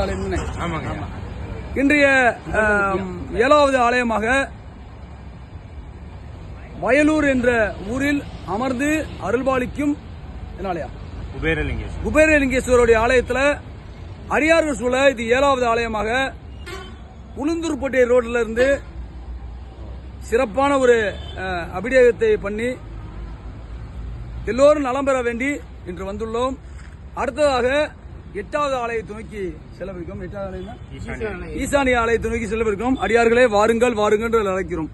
ஆலயம். இன்றைய 7வது ஆலயமாக வயலூர் என்ற ஊரில் அமர்ந்து அருள்பாலிக்கும் குபேரலிங்கேஸ்வருடைய ஆலயத்தில் அடியார்கள் சூழ இது 7வது ஆலயமாக உளுந்தூர்பேட்டை ரோட்ல இருந்து சிறப்பான ஒரு அபிஷேகத்தை பண்ணி எல்லோரும் நலம் பெற வேண்டி இன்று வந்துள்ளோம். அடுத்ததாக 8வது ஆலயத்தை நோக்கி செல்லவிருக்கும். 8வது ஆலயம் ஈசானிய ஆலயத்தை நோக்கி செல்லவிருக்கும். அடியார்களே வாருங்கள் வாருங்கள் என்று அழைக்கிறோம்.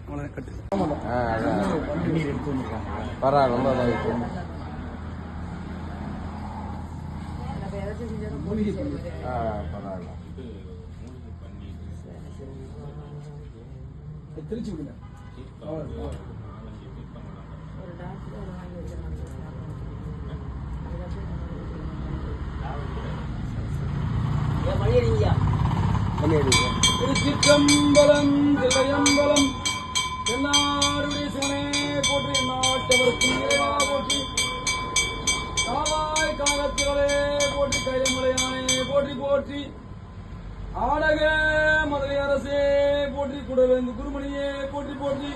திருச்சி விடுங்க. திருச்சிற்றம்பலம் தில்லையம்பலம் தென்னாடுடைய சிவனே போற்றி நாட்டவருக்கு இறைவா போற்றி காவாய் காகத்திலே போற்றி கைலமலையானே போற்றி போற்றி ஆடக மதுரை அரசே போற்றி குடவேந்து குருமணியே போற்றி போற்றி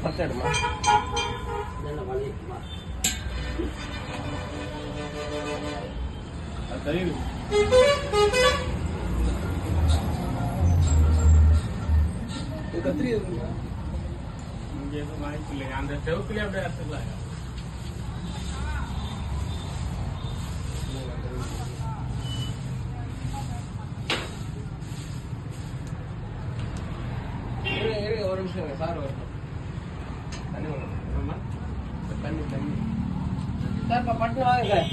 பத்தடுமா கத்திரி இங்க எதுவும் வாய்ப்பு இல்லைங்க. அந்த செவத்துலயே அப்படியே அறுத்துக்கலாம். ஒரு நிமிஷம் சார் வரணும். தண்ணி வரணும். தண்ணி சார் இப்போ பட்டு வாங்க சார்.